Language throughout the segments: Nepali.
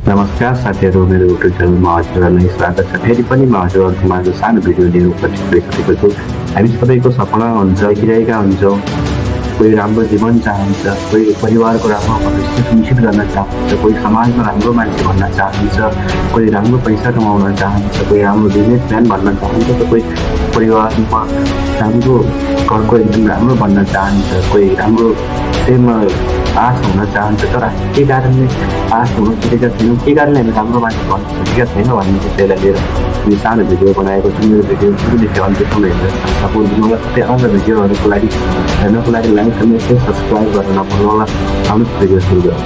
नमस्कार साथीहरू, मेरो युट्युब च्यानलमा हजुरहरूलाई स्वागत छ। फेरि पनि म हजुरहरूको माझ सानो भिडियो लिएर उपस्थित भइसकेको छु। हामी सबैको सपना हुन्छ, लेखिरहेका हुन्छौँ। कोही राम्रो जीवन चाहन्छ, कोही परिवारको राम्रो भविष्य सुनिश्चित गर्न चाहन्छ, कोही समाजमा राम्रो मान्छे भन्न चाहन्छ, कोही राम्रो पैसा कमाउन चाहन्छ, कोही राम्रो बिजनेसम्यान भन्न चाहन्छ, त कोही परिवारमा राम्रो घरको एकदम राम्रो बन्न चाहन्छ, कोही राम्रो सेमा पास हुन चाहन्छ। तर के कारणले पास हुन सकेका छैनौँ, के कारणले हामी राम्रो मान्छे भन्न सकेका छैनौँ भन्ने विषयलाई लिएर यो सानो भिडियो बनाएको छु। मेरो भिडियो सुरुदेखि अन्त्यसम्म हेरेर सपोर्ट गर्नुहोला। सबै आउँदो भिडियोहरूको लागि हेर्नको लागि लाइक र सब्सक्राइब गर्न नभुल्नु होला। आउनु भिडियो सुरु गरौँ।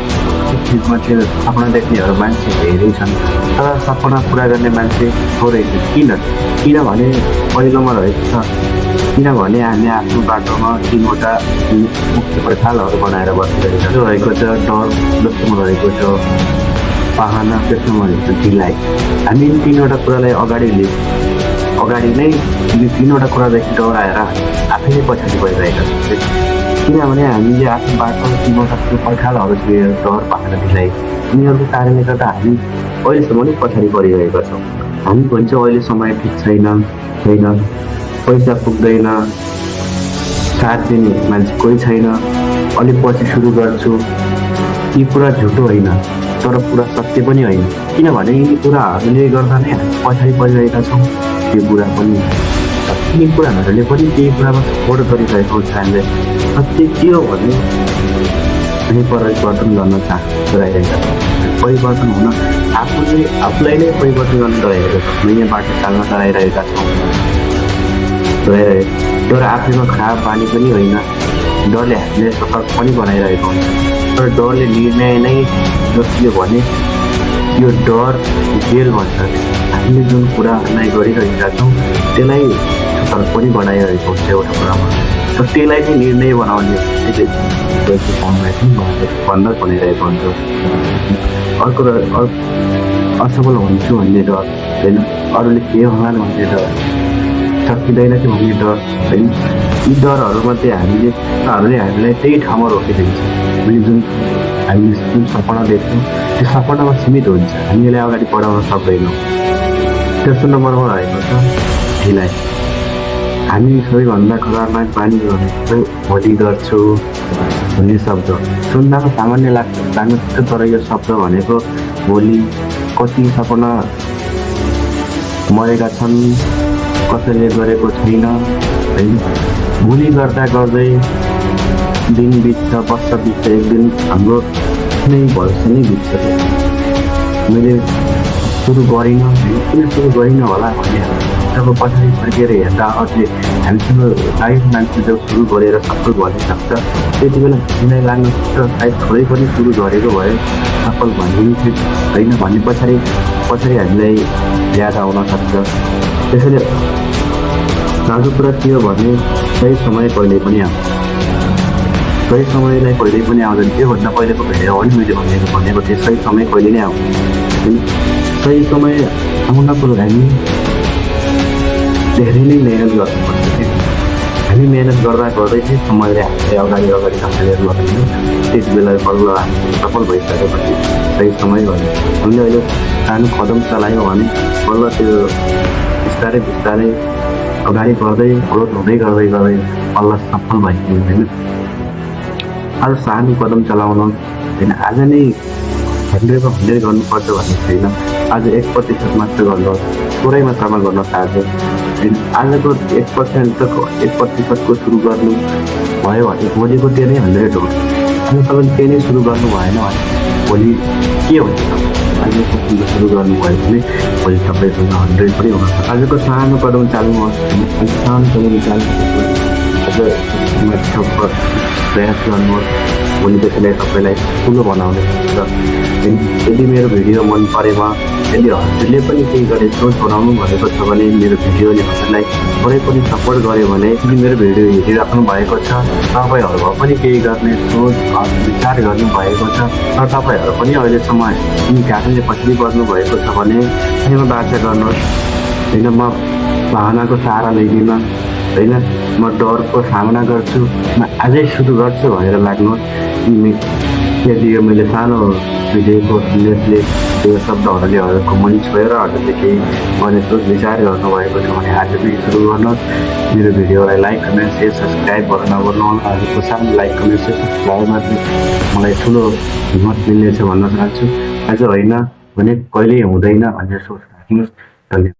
चिजमा चाहिँ सपना देख्नेहरू मान्छे धेरै छन्, तर सपना पुरा गर्ने मान्छे थोरै छन्। किनभने पहिलोमा रहेको छ, किनभने हामी आफ्नो बाटोमा 3वटा मुख्य पर्खालहरू बनाएर बसिरहेको रहेको छ। डर जस्तोमा रहेको छ पाहना, त्यसमा रहेको छ ढिलाइ। हामी 3वटा कुरालाई अगाडि नै यो 3वटा कुरादेखि डराएर आफै नै पछाडि गइरहेका छौँ। किनभने हामीले आफ्नो बाटो 3वटा पर्खालहरू छोडेर डर, पाहना, ढिलाइ, यिनीहरूको कारणले गर्दा हामी अहिलेसम्म नै पछाडि परिरहेका छौँ। हामी भन्छौँ अहिले समय ठिक छैन, पैसा पुग्दैन, साथ दिने मान्छे कोही छैन, अलिक पछि सुरु गर्छु। यी कुरा झुटो होइन, तर कुरा सत्य पनि होइन। किनभने यी कुराहरूले गर्दा नै हामी पछाडि परिरहेका छौँ। त्यो कुरा पनि यी कुराहरूले पनि केही कुरामा सपोर्ट गरिरहेको हुन्छ। हामीले सत्य के हो भने हामी परिवर्तन गर्न गइरहेका छौँ। परिवर्तन हुन आफूलाई नै परिवर्तन गर्न गइरहेका छौँ। नयाँ बाटो चाल्न गइरहेका छौँ। तर आफैमा खराब बानी पनि होइन, डरले हामीले सतर्क पनि बनाइरहेको हुन्छ। तर डरले निर्णय नै जसले भने यो डर जेल भन्छ। हामीले जुन कुराहरूलाई गरिरहेका छौँ त्यसलाई सतर्क पनि बनाइरहेको हुन्छ एउटा कुरामा। र त्यसलाई चाहिँ निर्णय बनाउने बन्द भनिरहेको हुन्छ। अर्को असफल हुन्छु भन्ने डर होइन, अरूले के होला भन्ने डर, सकिँदैन थियो भन्ने डर होइन। यी डरहरूमध्ये हामीलाई त्यही ठाउँमा रोकिदिन्छ। हामीले जुन सपना देख्छौँ त्यो सपनामा सीमित हुन्छ, हामी यसलाई अगाडि बढाउन सक्दैनौँ। तेस्रो नम्बरमा रहेको छ ढिलाइ। हामी सबैभन्दा खतरनाक बानी भनेको भोलि गर्छु भन्ने शब्द सुन्दा सामान्य लाग्छ, तर यो शब्द भनेको भोलि कति सपना मरेका छन्, कसैले गरेको छैन होइन। भोलि गर्दा गर्दै दिन बित्छ, वर्ष बित्छ, एक दिन हाम्रो नै भविष्य नै बित्छ। मैले सुरु गरिनँ, किन सुरु गरिनँ होला भन्ने जब पछाडि फर्केर हेर्दा अझै हामीसँग लाइफ मान्छे जब सुरु गरेर सफल भनिसक्छ, त्यति बेला हामीलाई लाग्न सक्छ सायद थोरै पनि सुरु गरेको भए सफल भनिन्थ्यो होइन भन्ने पछाडि हामीलाई याद आउन सक्छ। त्यसैले साँचो कुरा के हो भने सही समय कहिले पनि आउँछ। सही समयलाई कहिल्यै पनि आउँदैन। त्योभन्दा पहिलेको भिडियो हो नि मैले भनेको थिएँ, सही समय कहिले नै आउँछ। सही समय आउनको लागि धेरै नै मिहिनेत गर्नुपर्छ। हामी मिहिनेत गर्दा गर्दै चाहिँ समयले हामीलाई अगाडि खसेर लग्यो। त्यति बेला बल्ल हामी सफल भइसकेपछि सही समय भयो। हामीले अहिले सानो कदम चलायो भने बल्ल त्यो बिस्तारै अगाडि बढ्दै ग्रोथ हुँदै गर्दै बल्ल सफल भइसक्यो होइन। अरू सानो कदम चलाउन होइन, आज नै 100% गर्नुपर्छ भन्ने छैन। आज 1% मात्र गर्नुहोस्, थोरै मात्रामा गर्न चाहन्छ। आजको 1%को सुरु गर्नु भयो भने भोलिको त्यो नै 100 हो। अनि तपाईँले त्यो नै सुरु गर्नु भएन भने भोलि के हुन्छ? आजको सुरु गर्नुभयो भने भोलि तपाईँसँग 100 पनि हुन सक्छ। आजको सानो कदम चाल्नुहोस्, सानो कदम चाल्नुहोस्, प्रयास गर्नुहोस्। भोलि त्यसैलाई सबैलाई ठुलो बनाउने हुन्छ। यदि मेरो भिडियो मन परेमा, यदि हजुरले पनि केही गरे सोच बनाउनु भएको छ भने मेरो भिडियोले हजुरलाई थोरै पनि सपोर्ट गर्यो भने, यदि मेरो भिडियो हेरिराख्नु भएको छ, तपाईँहरूमा पनि केही गर्ने सोच विचार गर्नुभएको छ, र तपाईँहरू पनि अहिलेसम्म यी कारणले पछाडि बढ्नु भएको छ भने यसमा बाचा गर्नुहोस् होइन। म भावनाको सहारा लिँदिनँ होइन, म डरको सामना गर्छु, म आजै सुरु गर्छु भनेर लाग्नुहोस्। यदि यो मैले सानो भिडियोको सन्देशले त्यो शब्दहरूले हजुरको मन छोएर हजुरले केही गर्ने सोच विचार गर्नुभएको छ भने आजदेखि सुरु गर्नुहोस्। मेरो भिडियोलाई लाइक कमेन्ट सेयर सब्सक्राइब गर्न नगर्नुहोला। हजुरको सानो लाइक कमेन्ट सेयर सब्सक्राइबमा चाहिँ मलाई ठुलो हिम्मत मिल्नेछ भन्न चाहन्छु। आज होइन भने कहिल्यै हुँदैन भन्ने सोच राख्नुहोस्। धन्यवाद।